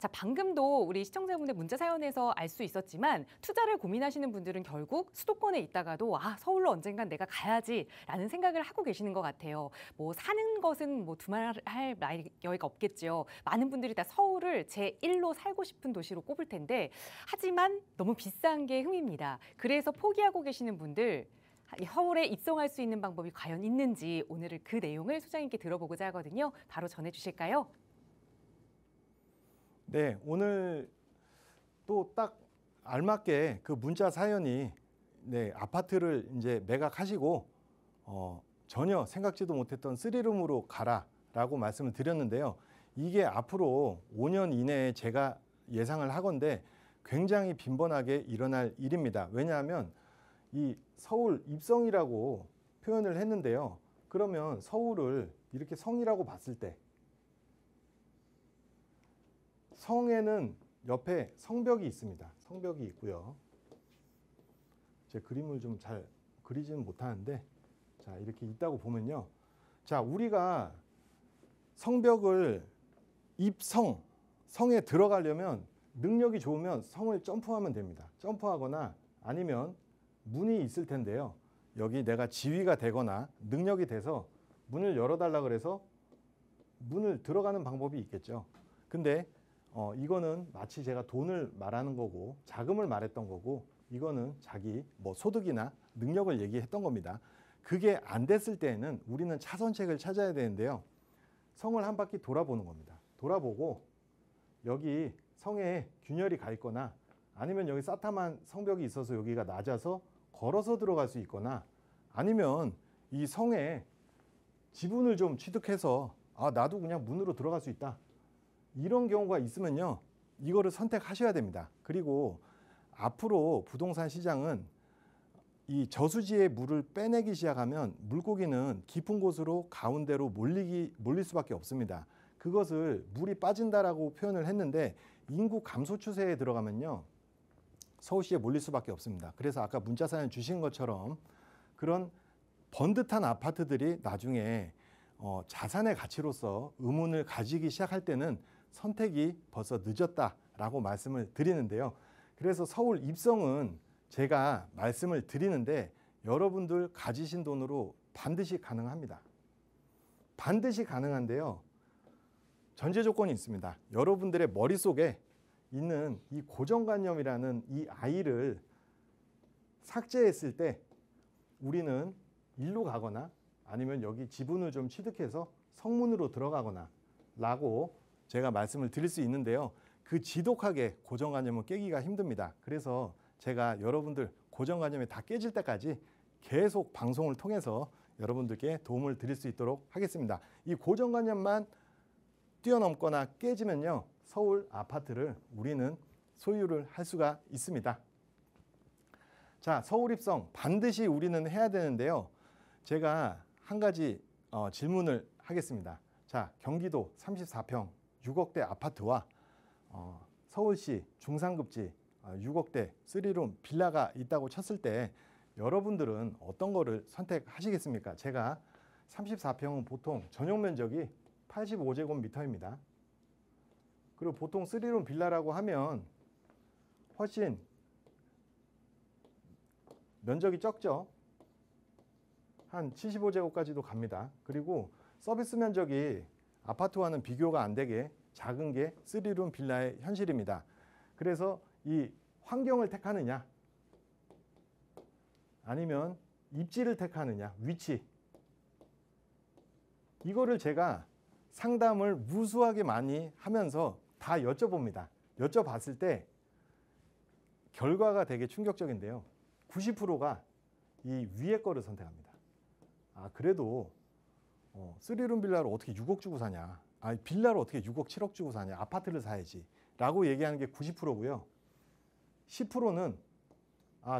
자, 방금도 우리 시청자분들 문자 사연에서 알 수 있었지만 투자를 고민하시는 분들은 결국 수도권에 있다가도 서울로 언젠간 내가 가야지라는 생각을 하고 계시는 것 같아요. 뭐 사는 것은 뭐 두말할 여유가 없겠죠. 많은 분들이 다 서울을 제1로 살고 싶은 도시로 꼽을 텐데 하지만 너무 비싼 게 흠입니다. 그래서 포기하고 계시는 분들 서울에 입성할 수 있는 방법이 과연 있는지 오늘은 그 내용을 소장님께 들어보고자 하거든요. 바로 전해주실까요? 네, 오늘 또 딱 알맞게 그 문자 사연이 아파트를 이제 매각하시고 전혀 생각지도 못했던 3룸으로 가라라고 말씀을 드렸는데요. 이게 앞으로 5년 이내에 제가 예상을 하건대 굉장히 빈번하게 일어날 일입니다. 왜냐하면 이 서울 입성이라고 표현을 했는데요. 그러면 서울을 이렇게 성이라고 봤을 때 성에는 옆에 성벽이 있습니다. 성벽이 있고요. 제 그림을 좀 잘 그리지는 못하는데 자, 이렇게 있다고 보면요. 자, 우리가 성벽을 성에 들어가려면 능력이 좋으면 성을 점프하면 됩니다. 점프하거나 아니면 문이 있을 텐데요. 여기 내가 지위가 되거나 능력이 돼서 문을 열어달라 그래서 문을 들어가는 방법이 있겠죠. 근데 이거는 마치 제가 돈을 말하는 거고 자금을 말했던 거고 이거는 자기 뭐 소득이나 능력을 얘기했던 겁니다. 그게 안 됐을 때에는 우리는 차선책을 찾아야 되는데요. 성을 한 바퀴 돌아보는 겁니다. 돌아보고 여기 성에 균열이 가 있거나 아니면 여기 싸탐한 성벽이 있어서 여기가 낮아서 걸어서 들어갈 수 있거나 아니면 이 성에 지분을 좀 취득해서 나도 그냥 문으로 들어갈 수 있다. 이런 경우가 있으면요. 이거를 선택하셔야 됩니다. 그리고 앞으로 부동산 시장은 이 저수지의 물을 빼내기 시작하면 물고기는 깊은 곳으로 가운데로 몰릴 수밖에 없습니다. 그것을 물이 빠진다라고 표현을 했는데 인구 감소 추세에 들어가면요. 서울시에 몰릴 수밖에 없습니다. 그래서 아까 문자 사연 주신 것처럼 그런 번듯한 아파트들이 나중에 자산의 가치로서 의문을 가지기 시작할 때는 선택이 벌써 늦었다라고 말씀을 드리는데요. 그래서 서울 입성은 제가 말씀을 드리는데 여러분들 가지신 돈으로 반드시 가능합니다. 반드시 가능한데요. 전제 조건이 있습니다. 여러분들의 머릿속에 있는 이 고정관념이라는 이 아이를 삭제했을 때 우리는 일로 가거나 아니면 여기 지분을 좀 취득해서 성문으로 들어가거나 라고 제가 말씀을 드릴 수 있는데요. 그 지독하게 고정관념은 깨기가 힘듭니다. 그래서 제가 여러분들 고정관념이 다 깨질 때까지 계속 방송을 통해서 여러분들께 도움을 드릴 수 있도록 하겠습니다. 이 고정관념만 뛰어넘거나 깨지면요. 서울 아파트를 우리는 소유를 할 수가 있습니다. 자, 서울 입성 반드시 우리는 해야 되는데요. 제가 한 가지 질문을 하겠습니다. 자, 경기도 34평 6억대 아파트와 서울시 중상급지 6억대 3룸 빌라가 있다고 쳤을 때 여러분들은 어떤 거를 선택하시겠습니까? 제가 34평은 보통 전용 면적이 85제곱미터입니다. 그리고 보통 3룸 빌라라고 하면 훨씬 면적이 적죠. 한 75제곱까지도 갑니다. 그리고 서비스 면적이 아파트와는 비교가 안 되게 작은 게 3룸 빌라의 현실입니다. 그래서 이 환경을 택하느냐 아니면 입지를 택하느냐 위치 이거를 제가 상담을 무수하게 많이 하면서 다 여쭤봅니다. 여쭤봤을 때 결과가 되게 충격적인데요. 90%가 이 위에 거를 선택합니다. 그래도 3룸 빌라를 어떻게 6억 주고 사냐. 빌라를 어떻게 6억 7억 주고 사냐. 아파트를 사야지 라고 얘기하는 게 90%고요. 10%는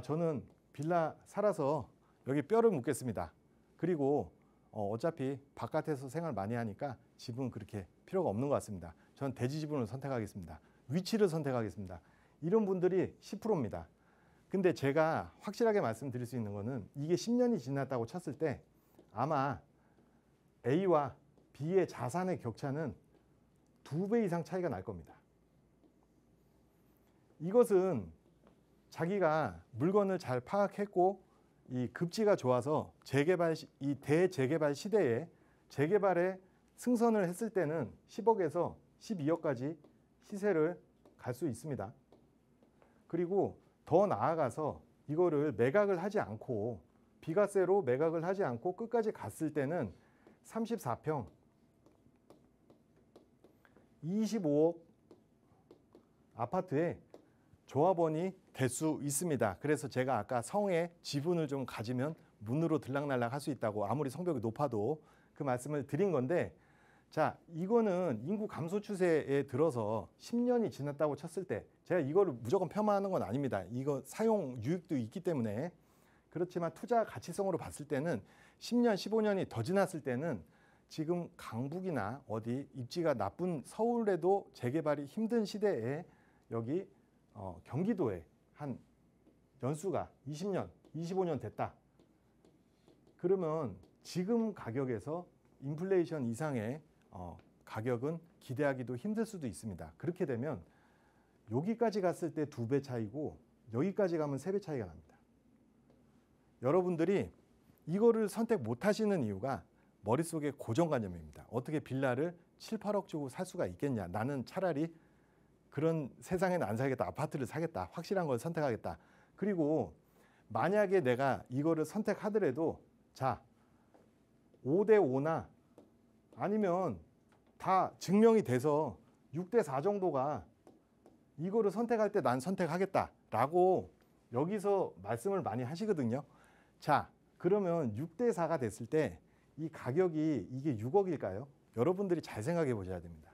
저는 빌라 살아서 여기 뼈를 묻겠습니다. 그리고 어차피 바깥에서 생활 많이 하니까 집은 그렇게 필요가 없는 것 같습니다. 저는 대지 지분을 선택하겠습니다. 위치를 선택하겠습니다. 이런 분들이 10%입니다. 근데 제가 확실하게 말씀드릴 수 있는 거는 이게 10년이 지났다고 쳤을 때 아마 A와 B의 자산의 격차는 2배 이상 차이가 날 겁니다. 이것은 자기가 물건을 잘 파악했고 이 급지가 좋아서 이 대재개발 시대에 재개발에 승선을 했을 때는 10억에서 12억까지 시세를 갈 수 있습니다. 그리고 더 나아가서 이거를 매각을 하지 않고 비과세로 매각을 하지 않고 끝까지 갔을 때는 34평 25억 아파트에 조합원이 될 수 있습니다. 그래서 제가 아까 성에 지분을 좀 가지면 문으로 들락날락 할 수 있다고 아무리 성벽이 높아도 그 말씀을 드린 건데, 자, 이거는 인구 감소 추세에 들어서 10년이 지났다고 쳤을 때 제가 이거를 무조건 폄하하는 건 아닙니다. 이거 사용 유익도 있기 때문에. 그렇지만 투자 가치성으로 봤을 때는 10년, 15년이 더 지났을 때는 지금 강북이나 어디 입지가 나쁜 서울에도 재개발이 힘든 시대에 여기 경기도에 한 연수가 20년, 25년 됐다. 그러면 지금 가격에서 인플레이션 이상의 가격은 기대하기도 힘들 수도 있습니다. 그렇게 되면 여기까지 갔을 때 2배 차이고 여기까지 가면 3배 차이가 납니다. 여러분들이 이거를 선택 못 하시는 이유가 머릿속에 고정관념입니다. 어떻게 빌라를 7, 8억 주고 살 수가 있겠냐. 나는 차라리 그런 세상에는 안 살겠다. 아파트를 사겠다. 확실한 걸 선택하겠다. 그리고 만약에 내가 이거를 선택하더라도 자 5대 5나 아니면 다 증명이 돼서 6대 4 정도가 이거를 선택할 때 난 선택하겠다라고 여기서 말씀을 많이 하시거든요. 자, 그러면 6대 4가 됐을 때 이 가격이 이게 6억일까요? 여러분들이 잘 생각해 보셔야 됩니다.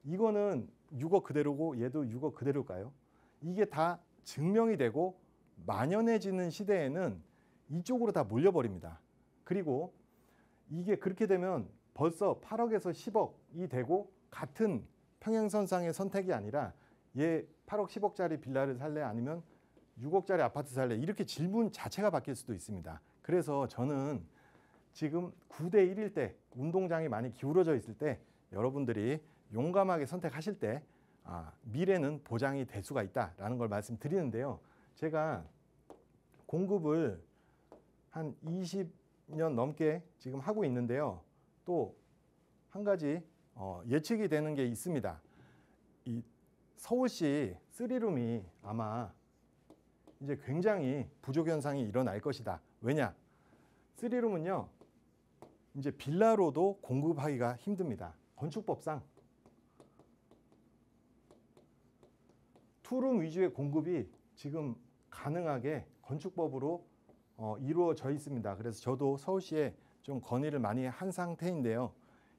이거는 6억 그대로고 얘도 6억 그대로일까요? 이게 다 증명이 되고 만연해지는 시대에는 이쪽으로 다 몰려버립니다. 그리고 이게 그렇게 되면 벌써 8억에서 10억이 되고 같은 평행선상의 선택이 아니라 얘 8억 10억짜리 빌라를 살래 아니면 6억짜리 아파트 살래 이렇게 질문 자체가 바뀔 수도 있습니다. 그래서 저는 지금 9대 1일 때 운동장이 많이 기울어져 있을 때 여러분들이 용감하게 선택하실 때 미래는 보장이 될 수가 있다라는 걸 말씀드리는데요. 제가 공급을 한 20년 넘게 지금 하고 있는데요. 또 한 가지 예측이 되는 게 있습니다. 이 서울시 3룸이 아마 이제 굉장히 부족 현상이 일어날 것이다. 왜냐? 3룸은요. 이제 빌라로도 공급하기가 힘듭니다. 건축법상 2룸 위주의 공급이 지금 가능하게 건축법으로 이루어져 있습니다. 그래서 저도 서울시에 좀 건의를 많이 한 상태인데요.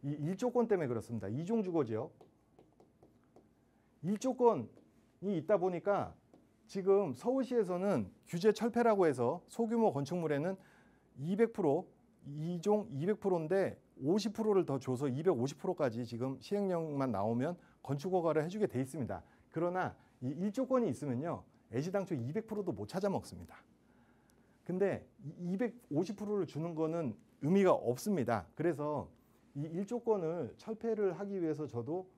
이 1조건 때문에 그렇습니다. 2종 주거지역. 1조건이 있다 보니까 지금 서울시에서는 규제 철폐라고 해서 소규모 건축물에는 200%, 2종 200%인데 50%를 더 줘서 250%까지 지금 시행령만 나오면 건축 허가를 해주게 돼 있습니다. 그러나 이 1조건이 있으면요. 애시당초 200%도 못 찾아 먹습니다. 근데 250%를 주는 거는 의미가 없습니다. 그래서 이 1조건을 철폐를 하기 위해서 저도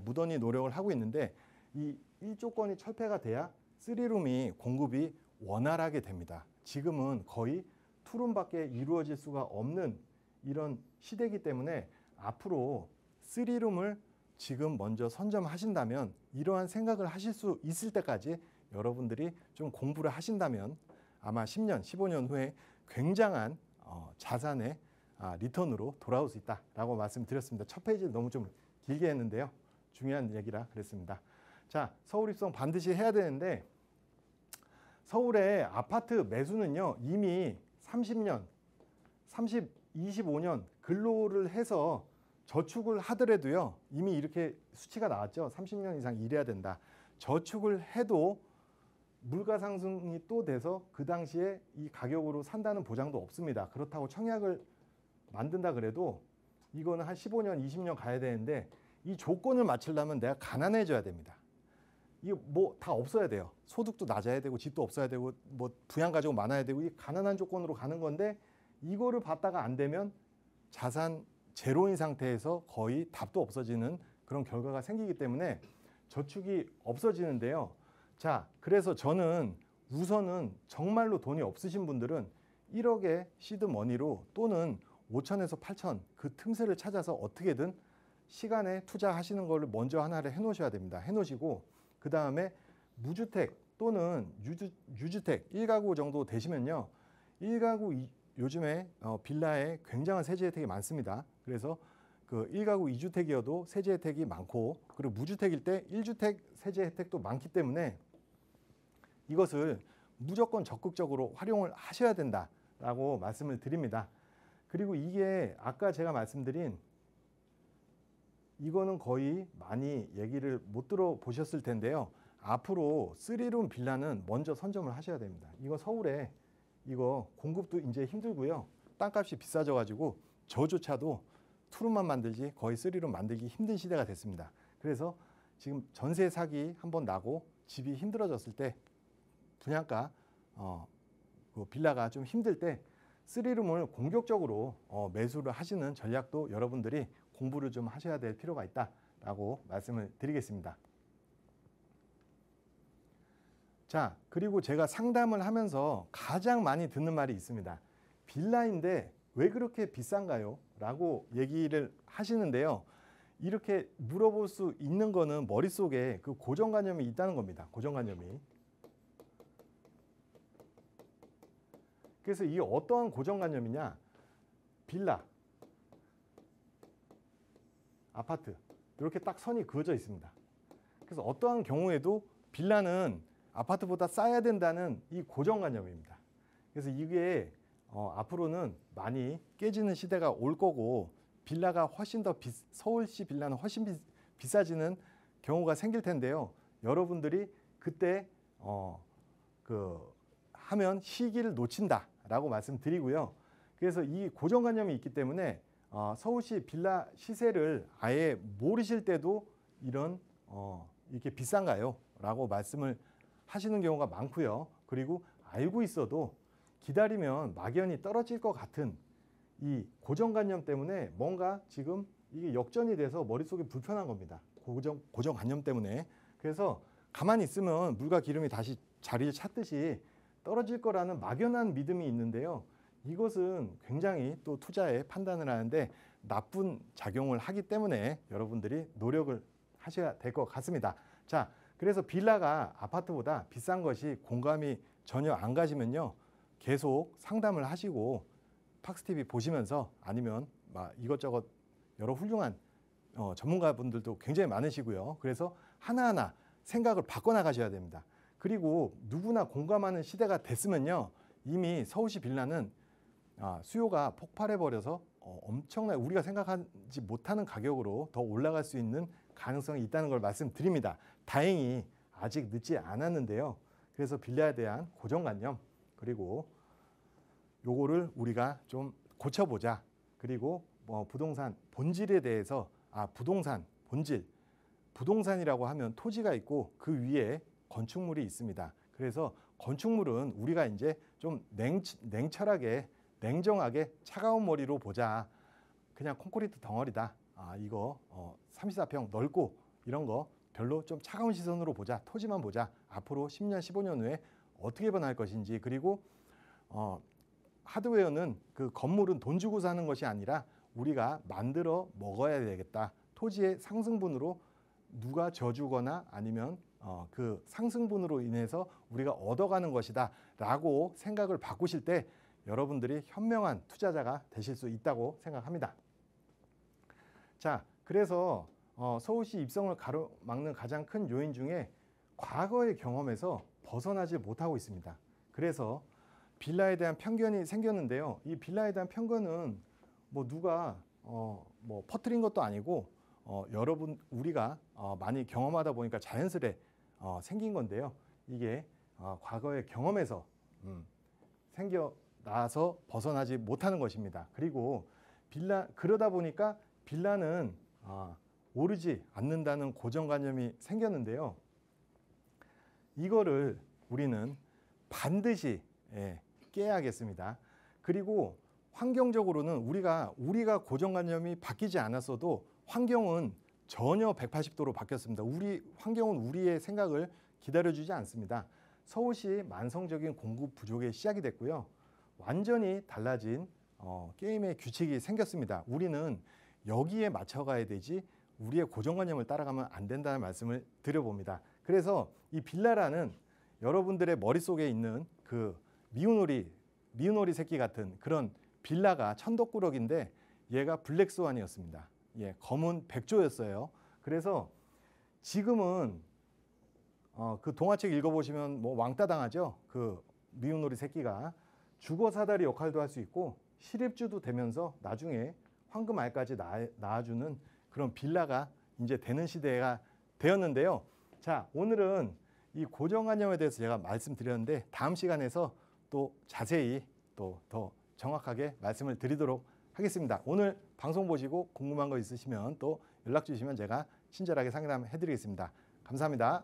무던히 노력을 하고 있는데 이 1조건이 철폐가 돼야 3룸이 공급이 원활하게 됩니다. 지금은 거의 2룸밖에 이루어질 수가 없는 이런 시대이기 때문에 앞으로 3룸을 지금 먼저 선점하신다면 이러한 생각을 하실 수 있을 때까지 여러분들이 좀 공부를 하신다면 아마 10년, 15년 후에 굉장한 자산의 리턴으로 돌아올 수 있다라고 말씀드렸습니다. 첫 페이지를 너무 좀 길게 했는데요. 중요한 얘기라 그랬습니다. 자, 서울 입성 반드시 해야 되는데 서울의 아파트 매수는요. 이미 30년, 25년 근로를 해서 저축을 하더라도요. 이미 이렇게 수치가 나왔죠. 30년 이상 일해야 된다. 저축을 해도 물가 상승이 또 돼서 그 당시에 이 가격으로 산다는 보장도 없습니다. 그렇다고 청약을 만든다 그래도 이거는 한 15년, 20년 가야 되는데 이 조건을 맞추려면 내가 가난해져야 됩니다. 이거 뭐 다 없어야 돼요. 소득도 낮아야 되고 집도 없어야 되고 뭐 부양 가지고 많아야 되고 이 가난한 조건으로 가는 건데 이거를 받다가 안 되면 자산 제로인 상태에서 거의 답도 없어지는 그런 결과가 생기기 때문에 저축이 없어지는데요. 자, 그래서 저는 우선은 정말로 돈이 없으신 분들은 1억의 시드머니로 또는 5천에서 8천 그 틈새를 찾아서 어떻게든 시간에 투자하시는 걸로 먼저 하나를 해놓으셔야 됩니다. 해놓으시고 그 다음에 무주택 또는 유주택 1가구 정도 되시면요. 1가구 요즘에 빌라에 굉장한 세제 혜택이 많습니다. 그래서 그 1가구 2주택이어도 세제 혜택이 많고 그리고 무주택일 때 1주택 세제 혜택도 많기 때문에 이것을 무조건 적극적으로 활용을 하셔야 된다라고 말씀을 드립니다. 그리고 이게 아까 제가 말씀드린 이거는 거의 많이 얘기를 못 들어보셨을 텐데요. 앞으로 3룸 빌라는 먼저 선점을 하셔야 됩니다. 이거 서울에 이거 공급도 이제 힘들고요. 땅값이 비싸져 가지고 저조차도 2룸만 만들지 거의 3룸 만들기 힘든 시대가 됐습니다. 그래서 지금 전세 사기 한번 나고 집이 힘들어졌을 때 분양가 그 빌라가 좀 힘들 때 3룸을 공격적으로 매수를 하시는 전략도 여러분들이 공부를 좀 하셔야 될 필요가 있다라고 말씀을 드리겠습니다. 자, 그리고 제가 상담을 하면서 가장 많이 듣는 말이 있습니다. 빌라인데 왜 그렇게 비싼가요? 라고 얘기를 하시는데요. 이렇게 물어볼 수 있는 거는 머릿속에 그 고정관념이 있다는 겁니다. 고정관념이. 그래서 이게 어떠한 고정관념이냐? 빌라, 아파트 이렇게 딱 선이 그어져 있습니다. 그래서 어떠한 경우에도 빌라는 아파트보다 싸야 된다는 이 고정관념입니다. 그래서 이게 앞으로는 많이 깨지는 시대가 올 거고 빌라가 훨씬 더 서울시 빌라는 훨씬 비싸지는 경우가 생길 텐데요. 여러분들이 그때 하면 시기를 놓친다라고 말씀드리고요. 그래서 이 고정관념이 있기 때문에 서울시 빌라 시세를 아예 모르실 때도 이렇게 비싼가요? 라고 말씀을 하시는 경우가 많고요. 그리고 알고 있어도 기다리면 막연히 떨어질 것 같은 이 고정관념 때문에 뭔가 지금 이게 역전이 돼서 머릿속이 불편한 겁니다. 고정관념 때문에. 그래서 가만히 있으면 물과 기름이 다시 자리를 찾듯이 떨어질 거라는 막연한 믿음이 있는데요. 이것은 굉장히 또 투자에 판단을 하는데 나쁜 작용을 하기 때문에 여러분들이 노력을 하셔야 될 것 같습니다. 자, 그래서 빌라가 아파트보다 비싼 것이 공감이 전혀 안 가시면요. 계속 상담을 하시고 팍스TV 보시면서 아니면 이것저것 여러 훌륭한 전문가분들도 굉장히 많으시고요. 그래서 하나하나 생각을 바꿔나가셔야 됩니다. 그리고 누구나 공감하는 시대가 됐으면요. 이미 서울시 빌라는 수요가 폭발해버려서 엄청나게 우리가 생각하지 못하는 가격으로 더 올라갈 수 있는 가능성이 있다는 걸 말씀드립니다. 다행히 아직 늦지 않았는데요. 그래서 빌라에 대한 고정관념 그리고 요거를 우리가 좀 고쳐보자. 그리고 부동산 본질에 대해서 부동산 본질 부동산이라고 하면 토지가 있고 그 위에 건축물이 있습니다. 그래서 건축물은 우리가 이제 좀 냉철하게 냉정하게 차가운 머리로 보자. 그냥 콘크리트 덩어리다. 이거 34평 넓고 이런 거 별로 좀 차가운 시선으로 보자. 토지만 보자. 앞으로 10년, 15년 후에 어떻게 변할 것인지 그리고 하드웨어는 그 건물은 돈 주고 사는 것이 아니라 우리가 만들어 먹어야 되겠다. 토지의 상승분으로 누가 져주거나 아니면 그 상승분으로 인해서 우리가 얻어가는 것이다 라고 생각을 바꾸실 때 여러분들이 현명한 투자자가 되실 수 있다고 생각합니다. 자, 그래서 서울시 입성을 가로막는 가장 큰 요인 중에 과거의 경험에서 벗어나지 못하고 있습니다. 그래서 빌라에 대한 편견이 생겼는데요. 이 빌라에 대한 편견은 누가 퍼뜨린 것도 아니고 여러분 우리가 많이 경험하다 보니까 자연스레 생긴 건데요. 이게 과거의 경험에서 생겨나서 벗어나지 못하는 것입니다. 그리고 그러다 보니까 빌라는 오르지 않는다는 고정관념이 생겼는데요. 이거를 우리는 반드시 깨야겠습니다. 그리고 환경적으로는 우리가 고정관념이 바뀌지 않았어도 환경은 전혀 180도로 바뀌었습니다. 환경은 우리의 생각을 기다려주지 않습니다. 서울시 만성적인 공급 부족의 시작이 됐고요. 완전히 달라진 게임의 규칙이 생겼습니다. 우리는 여기에 맞춰가야 되지 우리의 고정관념을 따라가면 안 된다는 말씀을 드려봅니다. 그래서 이 빌라라는 여러분들의 머릿속에 있는 그 미운오리 새끼 같은 그런 빌라가 천덕꾸러기인데 얘가 블랙스완이었습니다. 예, 검은 백조였어요. 그래서 지금은 그 동화책 읽어보시면 뭐 왕따 당하죠. 그 미운오리 새끼가 주거사다리 역할도 할 수 있고 실입주도 되면서 나중에 황금알까지 낳아주는 그런 빌라가 이제 되는 시대가 되었는데요. 자, 오늘은 이 고정관념에 대해서 제가 말씀드렸는데 다음 시간에서 또 자세히 또 더 정확하게 말씀을 드리도록 하겠습니다. 오늘 방송 보시고 궁금한 거 있으시면 또 연락 주시면 제가 친절하게 상담해 드리겠습니다. 감사합니다.